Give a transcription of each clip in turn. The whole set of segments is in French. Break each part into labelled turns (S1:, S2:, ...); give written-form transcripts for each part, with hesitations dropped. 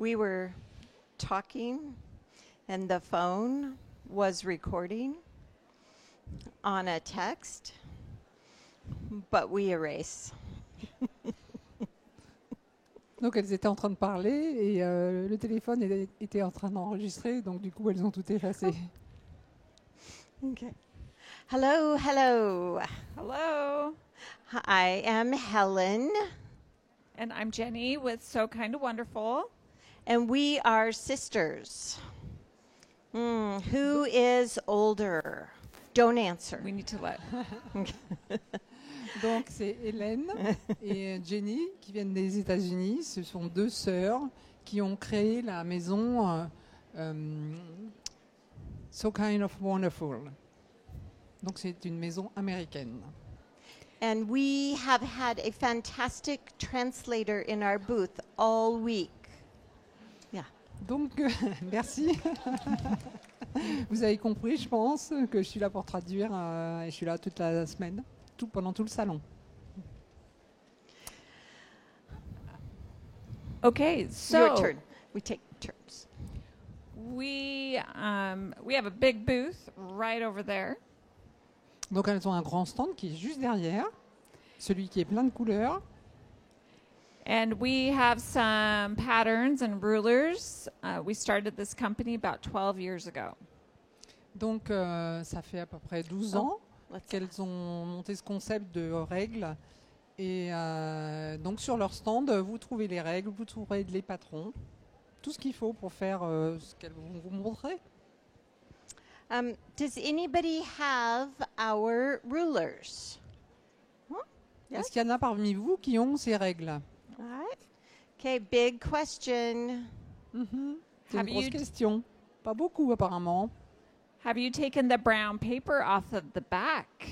S1: We were talking, and the phone was recording on a text, but we erase.
S2: Donc elles étaient en train de parler et le téléphone était en train d'enregistrer, donc du coup elles ont tout effacé.
S1: Okay. Hello, hello.
S3: Hello.
S1: I am Helen,
S3: And I'm Jenny with So Kind of Wonderful.
S1: and we are sisters. Who is older? Don't answer.
S3: We need to let.
S2: Donc c'est Hélène et Jenny qui viennent des États-Unis. Ce sont deux sœurs qui ont créé la maison So Kind of Wonderful. Donc c'est une maison américaine.
S1: And we have had a fantastic translator in our booth all week. Yeah.
S2: Donc merci. Vous avez compris, je pense, que je suis là pour traduire et je suis là toute la semaine, pendant tout le salon.
S3: Okay,
S1: Your
S3: so
S1: turn. We take turns.
S3: we have a big booth right over there.
S2: Donc elles ont un grand stand qui est juste derrière, celui qui est plein de couleurs.
S3: And we have some patterns and rulers. We started this company about 12 years ago.
S2: Donc ça fait à peu près 12 ans qu'elles ont monté ce concept de règles. Et donc sur leur stand, vous trouvez les règles, vous trouverez les patrons, tout ce qu'il faut pour faire ce qu'elles vont vous montrer.
S1: Does anybody have our rulers? Yes.
S2: Est-ce qu'il y en a parmi vous qui ont ces règles?
S1: All right. Okay, big question.
S2: C'est
S3: Have
S2: une grosse
S3: you-
S2: question. Pas beaucoup apparemment.
S3: Have you taken the brown paper off of the back?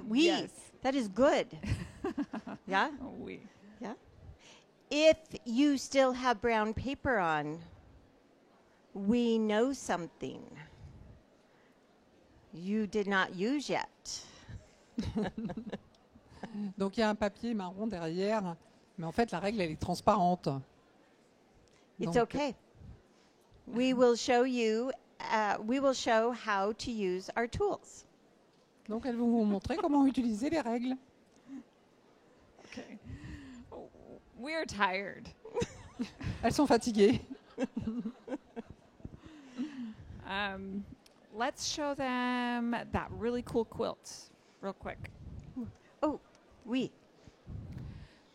S1: We.
S3: Yes.
S1: That is good. Yeah?
S3: We.
S1: Yeah. If you still have brown paper on, we know something you did not use yet.
S2: Donc il y a un papier marron derrière, mais en fait la règle elle est transparente.
S1: It's
S2: Donc,
S1: okay. We will show you, we will show how to use our tools.
S2: Donc elles vont vous montrer comment utiliser les règles.
S3: Okay. We're tired.
S2: Elles sont fatiguées.
S3: Let's show them that really cool quilt real quick.
S1: We.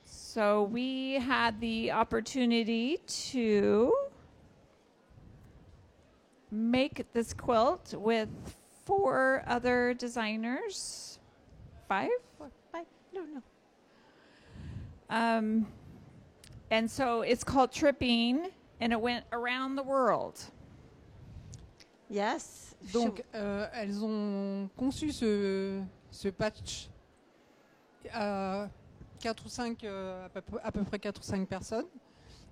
S3: So we had the opportunity to make this quilt with 4 other designers. 5?
S1: I don't know.
S3: And so it's called Tripping, and it went around the world.
S1: Yes.
S2: Donc elles ont conçu ce patch à 4 ou 5, à peu près 4 ou 5 personnes.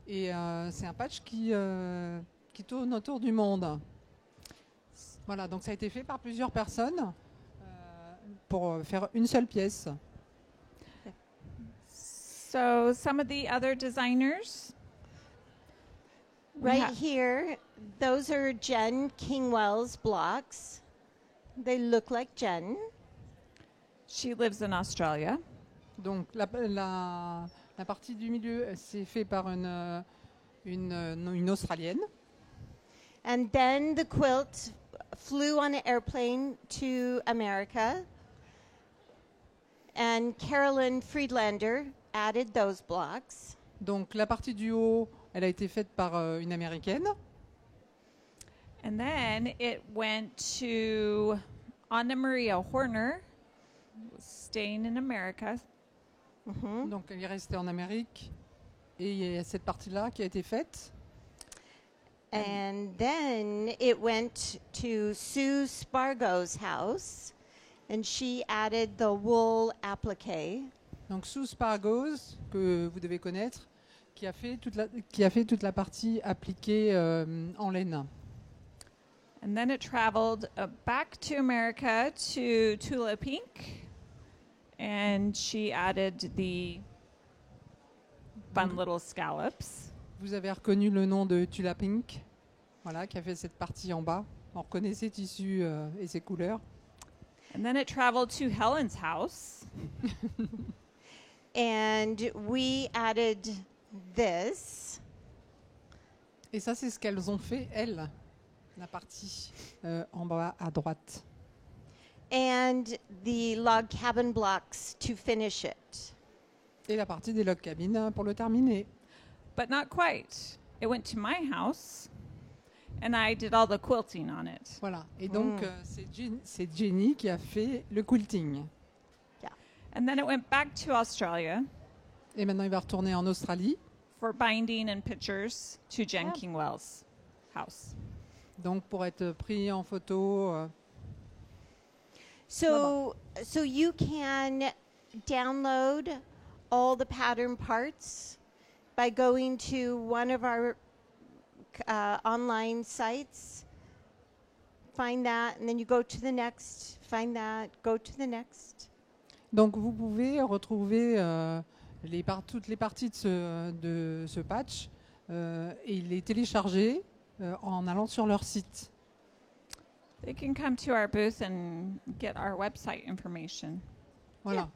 S2: Et c'est un patch qui tourne autour du monde. Voilà, donc ça a été fait par plusieurs personnes pour faire une seule pièce.
S3: So some of the other designers.
S1: Right
S3: Yeah.
S1: here, those are Jen Kingwell's blocks. They look like Jen.
S3: She lives in Australia.
S2: Donc la partie du milieu, c'est fait par une Australienne.
S1: And then the quilt flew on an airplane to America. And Carolyn Friedlander added those blocks.
S2: Donc la partie du haut, elle a été faite par une Américaine.
S3: And then it went to Anna Maria Horner, staying in America.
S2: Donc elle est restée en Amérique. Et il y a cette partie-là qui a été faite.
S1: And then it went to Sue Spargo's house. And she added the wool applique.
S2: Donc Sue Spargos, que vous devez connaître, qui a fait toute la partie appliquée en laine.
S3: And then it traveled back to America to Tula Pink. And she added the fun little scallops.
S2: Vous avez reconnu le nom de Tula Pink, voilà, qui a fait cette partie en bas. On reconnaît ses tissus et ses couleurs.
S3: And then it traveled to Helen's house.
S1: And we added this.
S2: Et ça, c'est ce qu'elles ont fait, elles, la partie en bas à droite.
S1: And the log cabin blocks to finish it.
S2: Et la partie des log cabines pour le terminer.
S3: But not quite. It went to my house, and I did all the quilting on it.
S2: Voilà. Et donc, c'est Jenny qui a fait le quilting.
S3: And then it went back to Australia
S2: Et maintenant, il va retourner en Australie.
S3: for binding and pictures to Jen Kingwell's house.
S2: Donc, pour être pris en photo.
S1: So you can download all the pattern parts by going to one of our online sites. Find that, and then you go to the next. Find that, go to the next.
S2: Donc, vous pouvez retrouver toutes les parties de ce patch et les télécharger en allant sur leur site.
S3: They can come to our booth and get our website information.
S2: Voilà.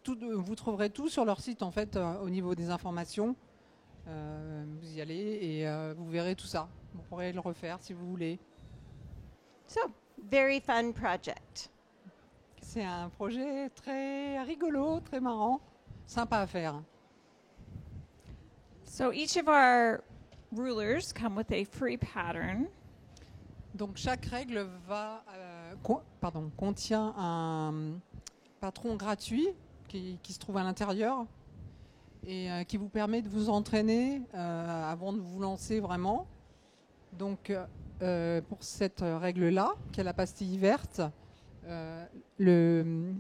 S2: Vous trouverez tout sur leur site, en fait, au niveau des informations. Vous y allez et vous verrez tout ça. Vous pourrez le refaire si vous voulez.
S1: So, very fun project.
S2: C'est un projet très rigolo, très marrant, sympa à faire.
S3: So each of our rulers come with a free pattern.
S2: Donc chaque règle contient un patron gratuit qui se trouve à l'intérieur et qui vous permet de vous entraîner avant de vous lancer vraiment. Donc pour cette règle-là, qui est la pastille verte, le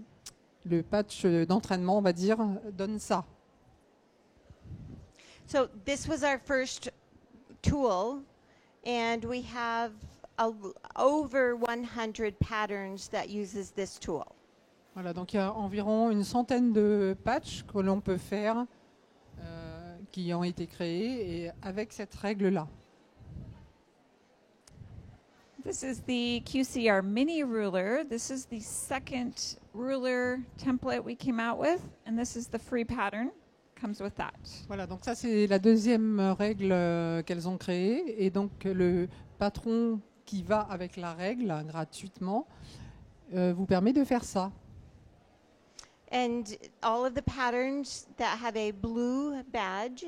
S2: patch d'entraînement, on va dire, donne ça.
S1: So this was our first tool, and we have over 100 patterns that uses this tool.
S2: Voilà, donc il y a environ une centaine de patchs que l'on peut faire qui ont été créés et avec cette règle-là.
S3: This is the QCR mini ruler. This is the second ruler template we came out with, and this is the free pattern. Comes with that.
S2: Voilà, donc ça c'est la deuxième règle qu'elles ont créée et donc le patron qui va avec la règle gratuitement vous permet de faire ça.
S1: And all of the patterns that have a blue badge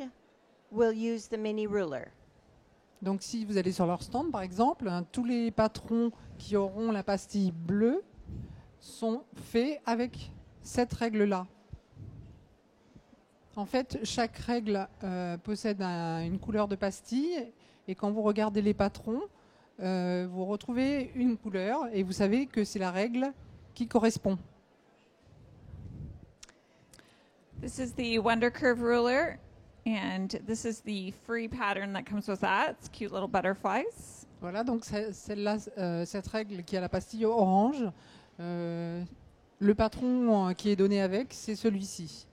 S1: will use the mini ruler.
S2: Donc si vous allez sur leur stand par exemple, tous les patrons qui auront la pastille bleue sont faits avec cette règle-là. En fait, chaque règle possède une couleur de pastille et quand vous regardez les patrons, vous retrouvez une couleur et vous savez que c'est la règle qui correspond.
S3: This is the Wonder Curve ruler, and this is the free pattern that comes with that. It's cute little butterflies.
S2: Voilà, donc celle-là, cette règle qui a la pastille orange, le patron qui est donné avec, c'est celui-ci.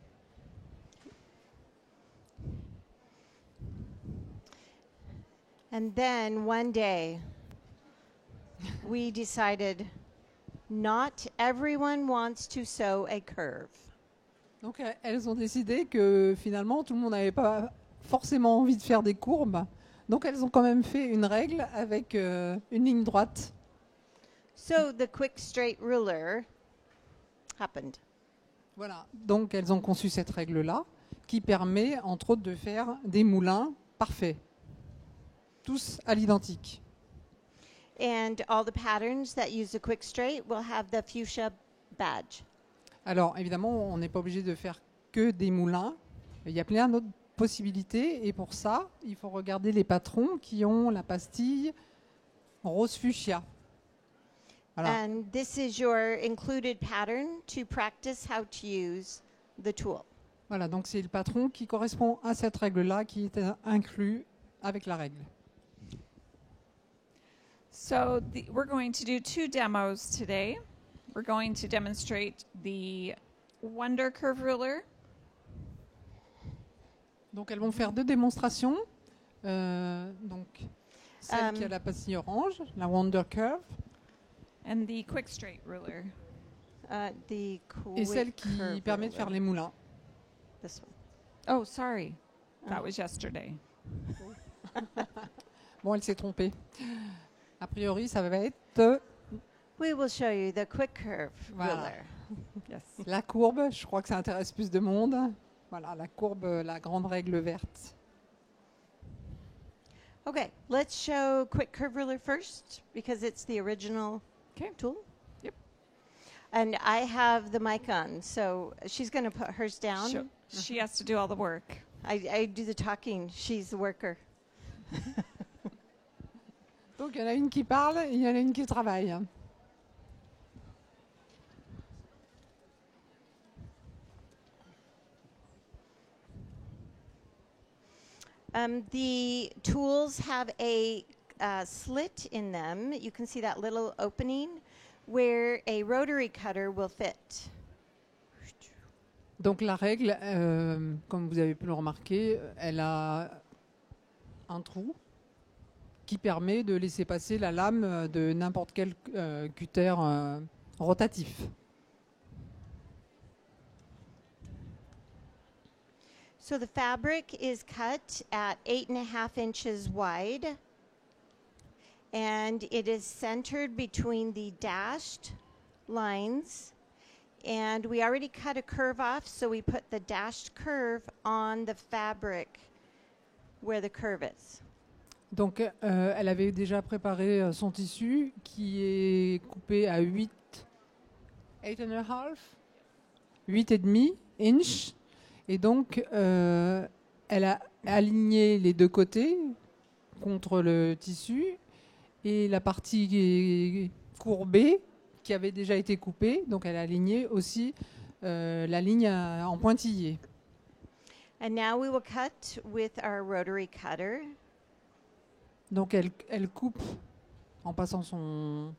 S1: And then one day, we decided not everyone wants to sew a curve.
S2: Donc elles ont décidé que finalement tout le monde n'avait pas forcément envie de faire des courbes. Donc elles ont quand même fait une règle avec une ligne droite.
S1: So the quick straight ruler happened.
S2: Voilà. Donc elles ont conçu cette règle-là qui permet entre autres de faire des moulins parfaits. Tous à l'identique.
S1: And all the patterns that use the quick straight will have the fuchsia badge.
S2: Alors évidemment, on n'est pas obligé de faire que des moulins. Il y a plein d'autres possibilités et pour ça, il faut regarder les patrons qui ont la pastille rose fuchsia. Voilà.
S1: And this is your included pattern to practice how to use the tool.
S2: Voilà, donc c'est le patron qui correspond à cette règle-là qui est inclus avec la règle.
S3: So we're going to do two demos today. We're going to demonstrate the Wonder Curve ruler.
S2: Donc elles vont faire 2 démonstrations. Donc celle qui a la pastille orange, la Wonder Curve,
S3: And the quick straight ruler.
S1: The
S2: et celle
S1: quick
S2: qui
S1: curve
S2: permet de faire
S1: ruler.
S2: les moulins.
S1: This one.
S3: Oh, sorry. That was yesterday.
S2: Bon, elle s'est trompée. A priori, ça va être
S1: We will show you the quick curve
S2: Voilà.
S1: ruler.
S3: Yes.
S2: la courbe. Je crois que ça intéresse plus de monde. Voilà, la courbe, la grande règle verte.
S1: Okay, let's show quick curve ruler first because it's the original
S3: Okay.
S1: tool.
S3: Yep.
S1: And I have the mic on, so she's going to put hers down.
S3: Sure. She has to do all the work.
S1: I do the talking. She's the worker.
S2: Donc il y en a une qui parle et il y en a une qui travaille.
S1: The tools have a slit in them. You can see that little opening where a rotary cutter will fit.
S2: Donc la règle, comme vous avez pu le remarquer, elle a un trou qui permet de laisser passer la lame de n'importe quel cutter rotatif.
S1: So the fabric is cut at 8.5 inches wide, and it is centered between the dashed lines. And we already cut a curve off, so we put the dashed curve on the fabric where the curve is.
S2: Donc elle avait déjà préparé son tissu qui est coupé à 8,5 inches. Et donc elle a aligné les deux côtés contre le tissu et la partie qui est courbée qui avait déjà été coupée, donc elle a aligné aussi la ligne en pointillé.
S1: And now we will cut with our rotary cutter.
S2: Donc elle coupe en passant son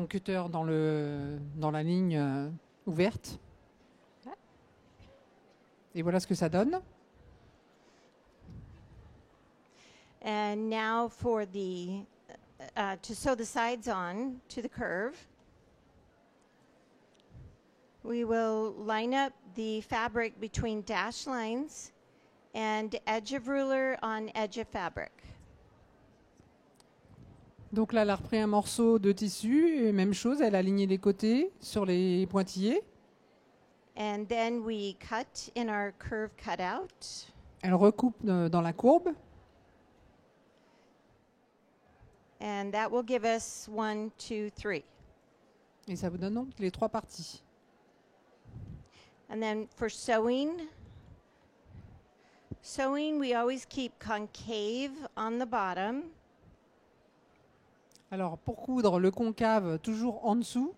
S2: cutter dans la ligne ouverte. Et voilà ce que ça donne.
S1: And now for the to sew the sides on to the curve, we will line up the fabric between dashed lines and edge of ruler on edge of fabric.
S2: Donc là, elle a repris un morceau de tissu et même chose, elle a aligné les côtés sur les pointillés.
S1: And then we cut in our curve cutout.
S2: Elle recoupe dans la courbe.
S1: And that will give us 1, 2, 3.
S2: Et ça vous donne donc les 3 parties.
S1: And then for sewing, we always keep concave on the bottom.
S2: Alors pour coudre, le concave toujours en dessous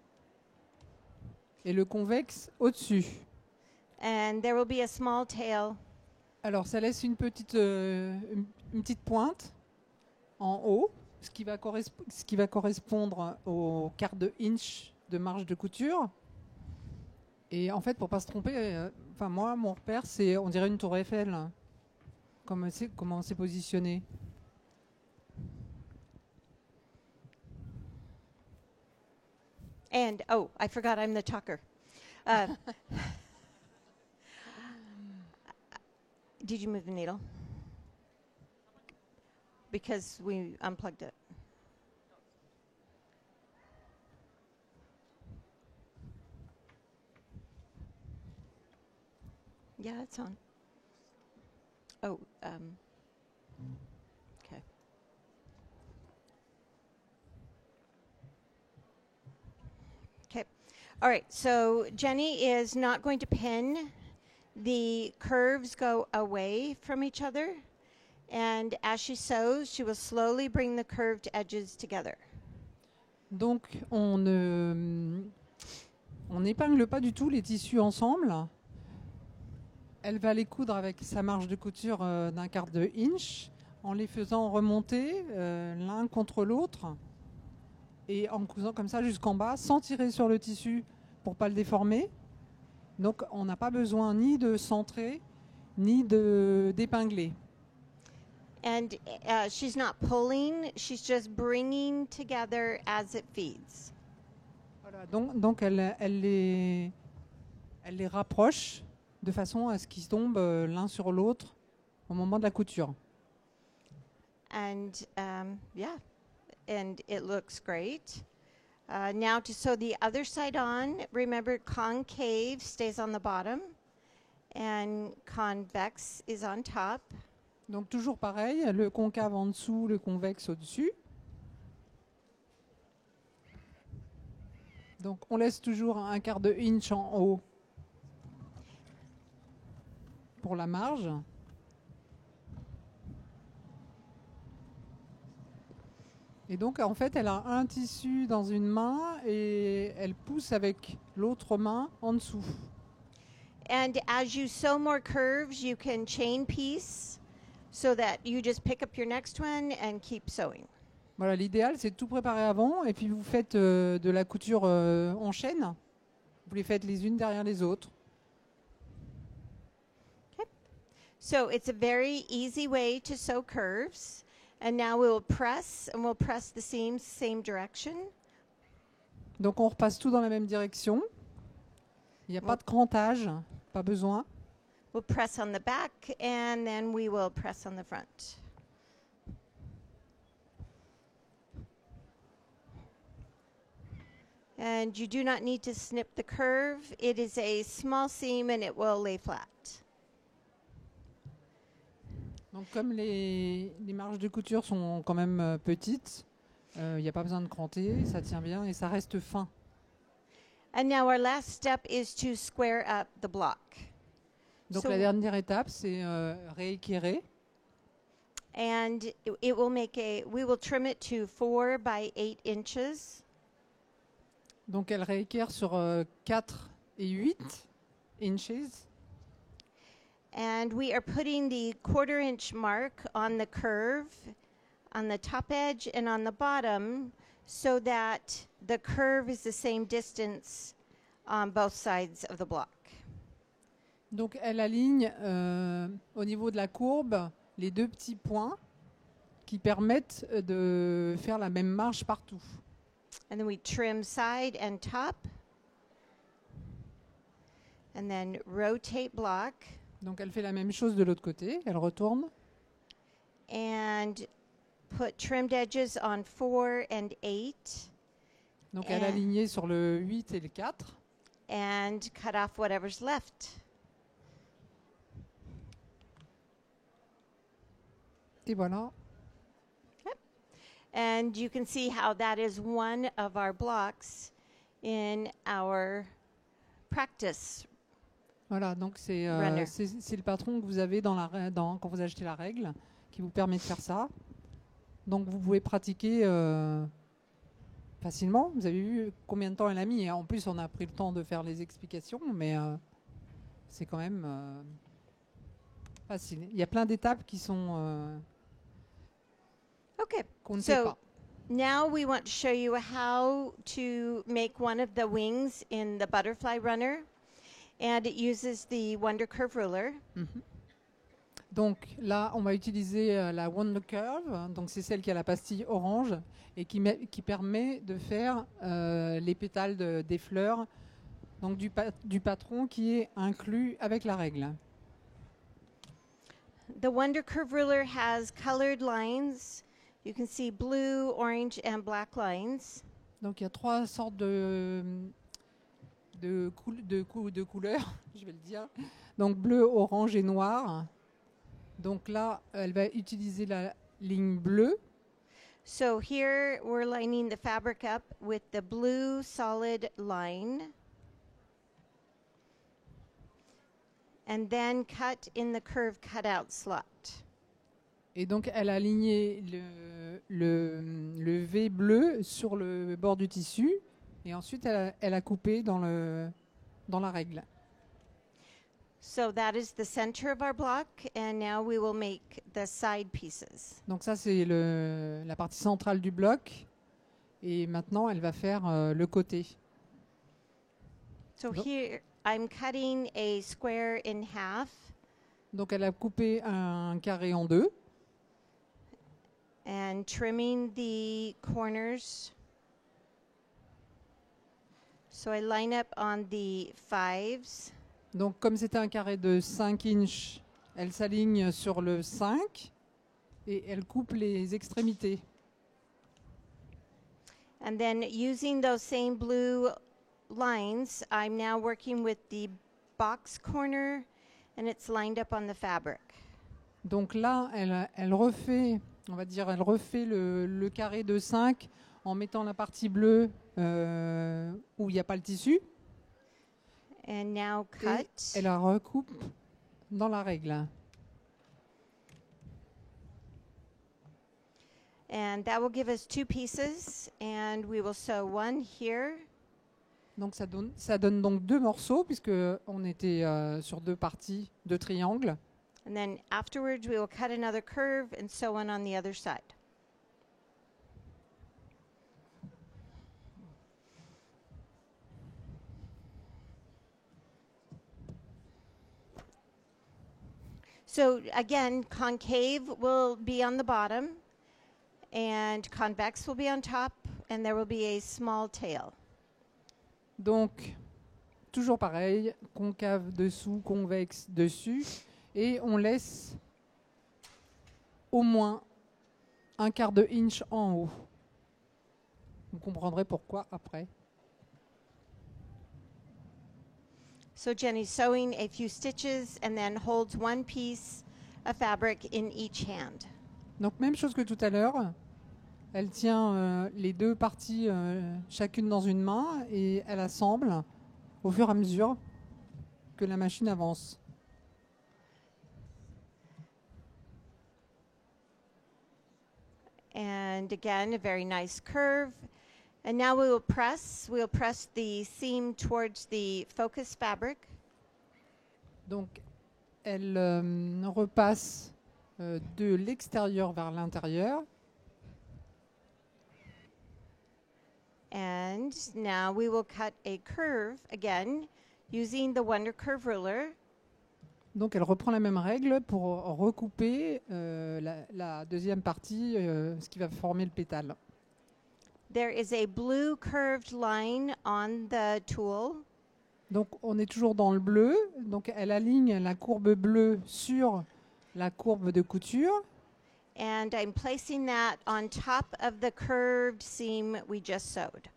S2: et le convexe au-dessus.
S1: And there will be a small tail.
S2: Alors ça laisse une petite pointe en haut, ce qui va correspondre au quart de inch de marge de couture. Et en fait, pour pas se tromper, moi, mon repère, c'est, on dirait une tour Eiffel, comment c'est positionné.
S1: And, oh, I forgot I'm the talker. Did you move the needle? Because we unplugged it. Yeah, it's on. Oh, okay. Okay. All right, so Jenny is not going to pin. The curves go away from each other. And as she sews, she will slowly bring the curved edges together.
S2: Donc, on n'épingle pas du tout les tissus ensemble. Elle va les coudre avec sa marge de couture d'un quart de inch en les faisant remonter l'un contre l'autre et en cousant comme ça jusqu'en bas sans tirer sur le tissu pour pas le déformer. Donc on n'a pas besoin ni de centrer ni d'épingler.
S1: And she's not pulling, she's just bringing together as it feeds.
S2: Voilà, donc elle les rapproche de façon à ce qu'ils tombent l'un sur l'autre au moment de la couture.
S1: And yeah, and it looks great. Now to sew the other side on, remember concave stays on the bottom and convex is on top.
S2: Donc toujours pareil, le concave en dessous, le convexe au-dessus. Donc on laisse toujours un quart de inch en haut pour la marge. Et donc en fait elle a un tissu dans une main et elle pousse avec l'autre main en dessous.
S1: And as you sew more curves, you can chain piece so that you just pick up your next one and keep sewing.
S2: Voilà, l'idéal c'est de tout préparer avant et puis vous faites de la couture en chaîne. Vous les faites les unes derrière les autres.
S1: So it's a very easy way to sew curves. And now we'll press the seams same direction.
S2: Donc on repasse tout dans la même direction. Il n'y a pas de crantage, pas besoin.
S1: We'll press on the back and then we will press on the front. And you do not need to snip the curve. It is a small seam and it will lay flat.
S2: Donc comme les marges de couture sont quand même petites, il n'y a pas besoin de cranter, ça tient bien et ça reste fin.
S1: And now our last step is to square up the block.
S2: Donc
S1: So-
S2: la dernière étape, c'est rééquerrer.
S1: And it will we will trim it to 4 by 8 inches.
S2: Donc elle rééquerre sur 4 et 8 inches.
S1: And we are putting the 1/4 inch mark on the curve, on the top edge and on the bottom, so that the curve is the same distance on both sides of the block.
S2: Donc elle aligne au niveau de la courbe les deux petits points qui permettent de faire la même marge partout.
S1: And then we trim side and top. And then rotate block
S2: Donc elle fait la même chose de l'autre côté, elle retourne.
S1: and put trimmed edges on 4 and 8
S2: Donc elle a aligné sur le 8 et le 4.
S1: and cut off whatever's left.
S2: Et voilà.
S1: And you can see how that is one of our blocks in our practice.
S2: Voilà, donc c'est
S1: Runner.
S2: le patron que vous avez quand vous achetez la règle qui vous permet de faire ça. Donc vous pouvez pratiquer facilement. Vous avez vu combien de temps elle a mis. Et en plus, on a pris le temps de faire les explications, mais c'est quand même facile. Il y a plein d'étapes qui sont
S1: Okay,
S2: qu'on ne sait
S1: so
S2: pas.
S1: now we want to show you how to make one of the wings in the butterfly runner. And it uses the Wonder Curve ruler.
S2: Mhm. Donc là, on va utiliser la Wonder Curve. Donc c'est celle qui a la pastille orange et qui permet de faire les pétales des fleurs. Donc du patron qui est inclus avec la règle.
S1: The Wonder Curve ruler has colored lines. You can see blue, orange, and black lines.
S2: Donc il y a trois sortes de couleurs, je vais le dire. Donc bleu, orange et noir. Donc là, elle va utiliser la ligne bleue.
S1: So here we're lining the fabric up with the blue solid line. And then cut in the curve cutout slot.
S2: Et donc elle a aligné le V bleu sur le bord du tissu. Et ensuite, elle a coupé dans la règle.
S1: So that is the center of our block, and now we will make the side pieces.
S2: Donc ça, c'est la partie centrale du bloc. Et maintenant, elle va faire le côté.
S1: So
S2: Yep.
S1: here I'm cutting a square in half
S2: Donc elle a coupé un carré en deux.
S1: and trimming the corners. So I line up on the 5s.
S2: Donc comme c'était un carré de 5 inches, elle s'aligne sur le 5 et elle coupe les extrémités.
S1: And then using those same blue lines, I'm now working with the box corner and it's lined up on the fabric.
S2: Donc là, elle refait, on va dire, elle refait le carré de 5 en mettant la partie bleue où il n'y a pas le tissu.
S1: And now
S2: Et
S1: cut.
S2: elle la recoupe dans la règle.
S1: And that will give us 2 pieces and we will sew one here
S2: Donc ça donne donc 2 morceaux puisque on était sur 2 parties, 2 triangles.
S1: and then afterwards we will cut another curve and sew one on the other side. So again, concave will be on the bottom and convex will be on top and there will be a small tail.
S2: Donc toujours pareil, concave dessous, convexe dessus et on laisse au moins un quart de inch en haut. Vous comprendrez pourquoi après.
S1: So Jenny's sewing a few stitches and then holds one piece of fabric in each hand.
S2: Donc même chose que tout à l'heure, elle tient les 2 parties chacune dans une main et elle assemble au fur et à mesure que la machine avance.
S1: And again, a very nice curve. And now we'll press the seam towards the focus fabric.
S2: Donc elle repasse de l'extérieur vers l'intérieur.
S1: And now we will cut a curve again using the Wonder Curve ruler.
S2: Donc elle reprend la même règle pour recouper la deuxième partie, ce qui va former le pétale.
S1: There is a blue curved line on the tool.
S2: Donc on est toujours dans le bleu, donc elle aligne la courbe bleue sur la courbe de couture.
S1: And I'm placing that on top of the curved seam we just sewed.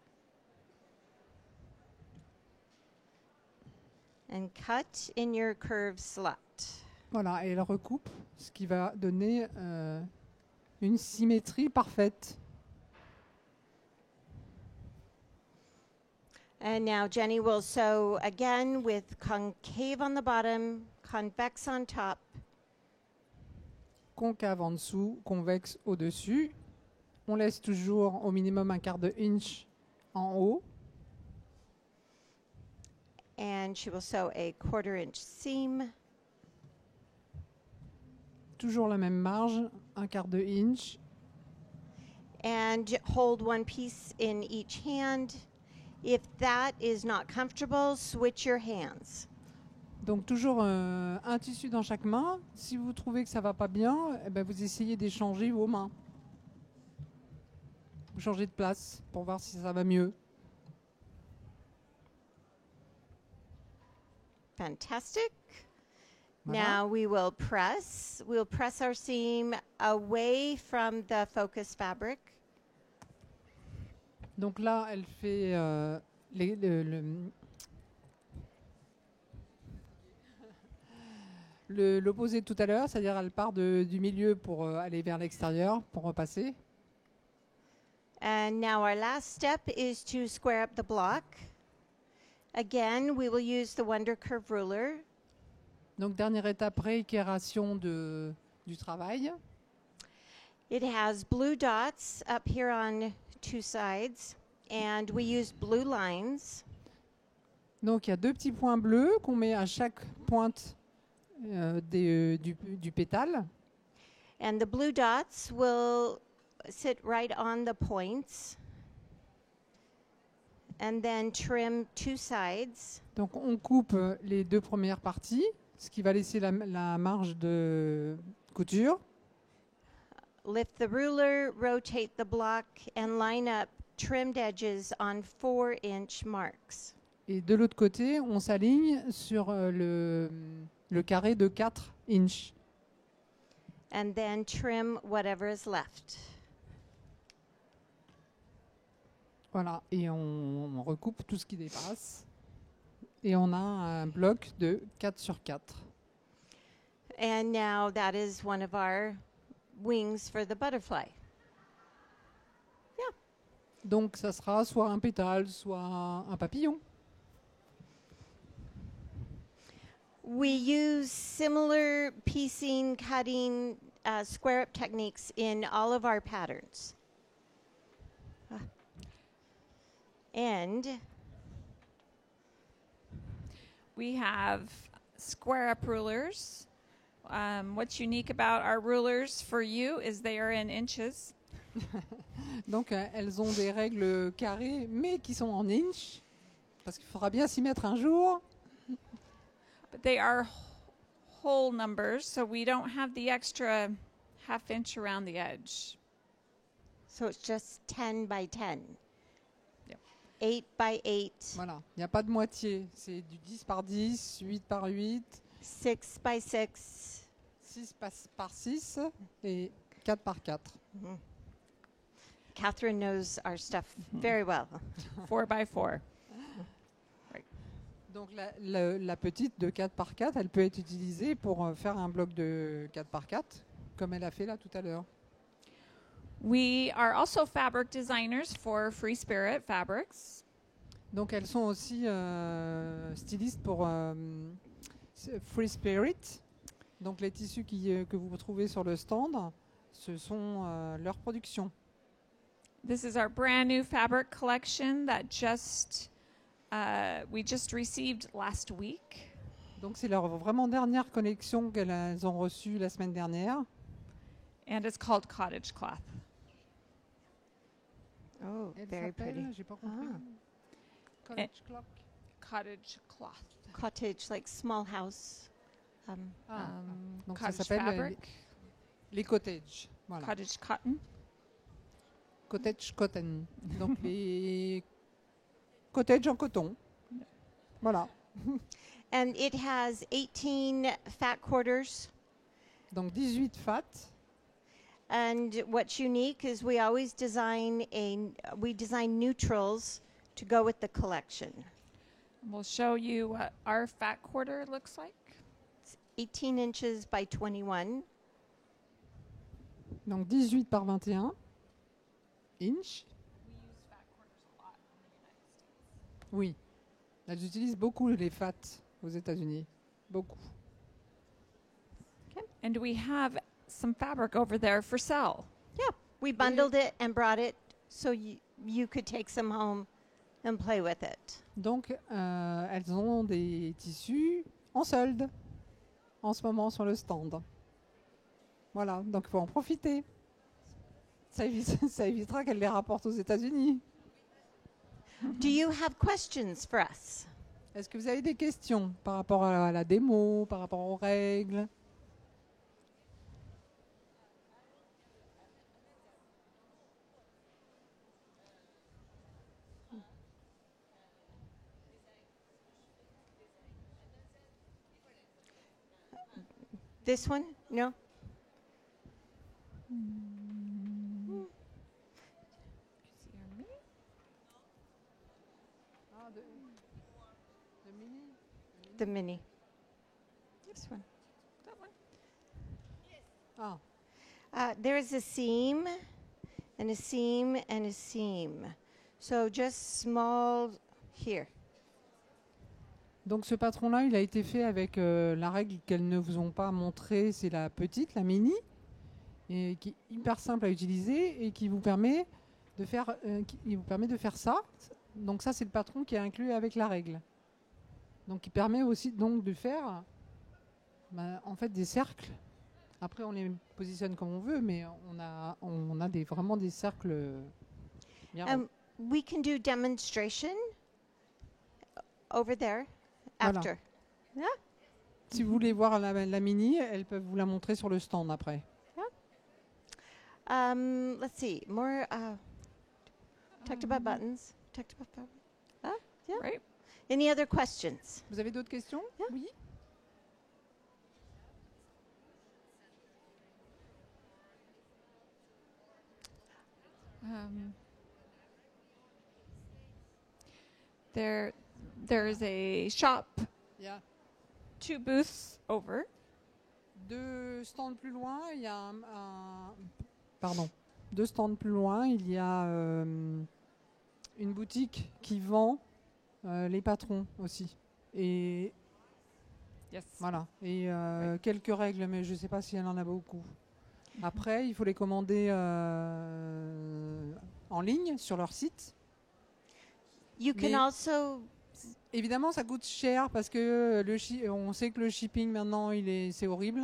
S1: And cut in your curved slot.
S2: Voilà, et elle recoupe, ce qui va donner une symétrie parfaite.
S1: And now Jenny will sew again with concave on the bottom, convex on top.
S2: Concave en dessous, convexe au-dessus. On laisse toujours au minimum un quart de inch en haut.
S1: And she will sew a 1/4 inch seam.
S2: Toujours la même marge, un quart de inch.
S1: And hold one piece in each hand. If that is not comfortable, switch your hands.
S2: Donc toujours un tissu dans chaque main. Si vous trouvez que ça va pas bien, eh ben vous essayez d'échanger vos mains. Vous changez de place pour voir si ça va mieux.
S1: Fantastic.
S2: Voilà.
S1: Now we will press. We'll press our seam away from the focus fabric.
S2: Donc là, elle fait l'opposé de tout à l'heure, c'est-à-dire elle part du milieu pour aller vers l'extérieur, pour repasser.
S1: And now our last step is to square up the block. Again, we will use the Wonder Curve ruler.
S2: Donc dernière étape, réitération du travail.
S1: It has blue dots up here on 2 sides, and we use blue lines.
S2: Donc il y a 2 petits points bleus qu'on met à chaque pointe du pétale.
S1: And the blue dots will sit right on the points. And then trim 2 sides.
S2: Donc on coupe les 2 premières parties, ce qui va laisser la marge de couture.
S1: Lift the ruler, rotate the block, and line up trimmed edges on 4-inch marks.
S2: Et de l'autre côté, on s'aligne sur le carré de 4 inches.
S1: And then trim whatever is left.
S2: Voilà, et on recoupe tout ce qui dépasse. Et on a un bloc de 4 sur 4.
S1: And now that is one of our wings for the butterfly.
S2: Donc ça sera soit un pétale, soit un papillon.
S1: We use similar piecing, cutting, square up techniques in all of our patterns. And
S3: We have square up rulers. What's unique about our rulers for you is they are in inches.
S2: Donc elles ont des règles carrées, mais qui sont en inches, parce qu'il faudra bien s'y mettre un jour.
S3: But they are whole numbers, so we don't have the extra half inch around the edge.
S1: so it's just 10 by 10.
S3: Yep.
S1: 8 by 8,
S2: Voilà, il n'y a pas de moitié, c'est du 10 par 10, 8 par 8,
S1: 6 by 6.
S2: 6 par 6 et 4 par 4.
S1: Catherine knows our stuff very well.
S3: 4 by 4.
S2: Donc la petite de 4 par 4, elle peut être utilisée pour faire un bloc de 4 par 4, comme elle a fait là tout à l'heure.
S3: We are also fabric designers for Free Spirit Fabrics.
S2: Donc elles sont aussi stylistes pour Free Spirit. Donc les tissus que vous trouvez sur le stand, ce sont leurs productions.
S3: This is our brand new fabric collection that we just received last week.
S2: Donc c'est leur vraiment dernière collection qu'elles ont reçue la semaine dernière.
S3: And it's called Cottage Cloth.
S1: Oh,
S2: Elle
S1: very
S2: s'appelle,
S1: pretty.
S2: j'ai pas compris.
S1: Ah.
S2: Cottage clock.
S3: Cottage Cloth.
S1: Cottage, like small house.
S2: Ah, donc ça
S3: Cottage
S2: s'appelle
S3: fabric.
S2: les cottages. Voilà.
S3: Cottage cotton.
S2: Cottage cotton. Donc les cottages en coton. Voilà.
S1: And it has 18 fat quarters.
S2: Donc 18 fat.
S1: And what's unique is we always design neutrals to go with the collection.
S3: We'll show you what our fat quarter looks like.
S1: It's 18 inches by 21.
S2: Donc 18 par 21 inch. Oui. Elles utilisent beaucoup les fat aux États-Unis. Beaucoup.
S3: And we have some fabric over there for sale.
S1: Yeah, we bundled it and brought it so you could take some home and play with it.
S2: Donc elles ont des tissus en solde en ce moment sur le stand. Voilà, donc il faut en profiter. Ça évitera qu'elles les rapportent aux États-Unis.
S1: Do you have questions for us?
S2: Est-ce que vous avez des questions par rapport à la démo, par rapport aux règles?
S1: This one? No? The mini. This one.
S2: Ah,
S1: There is a seam and a seam and a seam. So just small here.
S2: donc ce patron-là, il a été fait avec la règle qu'elles ne vous ont pas montrée, c'est la petite, la mini, et qui est hyper simple à utiliser et qui vous permet de faire, ça. Donc ça, c'est le patron qui est inclus avec la règle. Donc il permet aussi donc de faire en fait des cercles. Après, on les positionne comme on veut, mais on a vraiment des cercles bien ronds.
S1: We can do demonstration over there
S2: Voilà.
S1: after. Yeah?
S2: Si vous voulez voir la mini, elles peuvent vous la montrer sur le stand après.
S1: Let's see. More. Talked about buttons. Talked about fabric. Yeah.
S3: Right.
S1: Any other questions?
S2: Vous avez d'autres questions?
S1: Yeah.
S2: Oui.
S3: There's a shop
S2: Il y a
S3: 2 booths over.
S2: 2 stands plus loin, il y a pardon. 2 stands plus loin, il y a une boutique qui vend les patrons aussi. Et
S3: Yes.
S2: voilà. Et quelques règles, mais je ne sais pas si elle en a beaucoup. Après, il faut les commander en ligne sur leur site.
S1: You can
S2: Mais-
S1: also.
S2: Évidemment, ça coûte cher parce que on sait que le shipping maintenant, c'est horrible.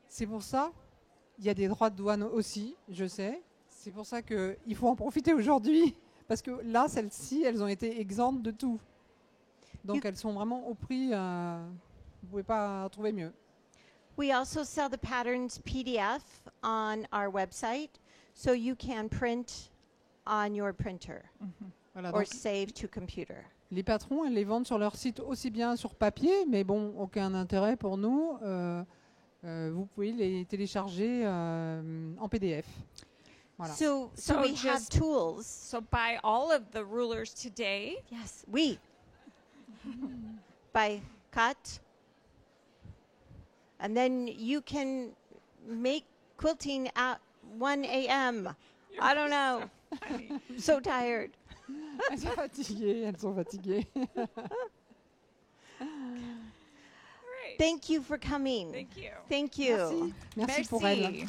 S2: C'est pour ça, il y a des droits de douane aussi, je sais. C'est pour ça qu'il faut en profiter aujourd'hui parce que là, celles-ci, elles ont été exemptes de tout. Donc, elles sont vraiment au prix. Vous ne pouvez pas trouver mieux.
S1: We also sell the patterns PDF on our website, so you can print on your printer
S2: Voilà,
S1: or
S2: donc,
S1: save to computer.
S2: les patrons, elles les vendent sur leur site aussi bien sur papier, mais bon, aucun intérêt pour nous. Vous pouvez les télécharger en PDF. Voilà.
S1: So
S3: So
S1: we have
S3: just-
S1: tools.
S3: So buy all of the rulers today.
S1: Yes, we by cut, and then you can make quilting at 1 a.m. I don't know. I'm so tired.
S2: Elles sont fatiguées, elles sont fatiguées.
S3: Right.
S1: Thank you for coming.
S3: Thank you.
S1: Thank you.
S2: Merci pour elles.
S3: Merci.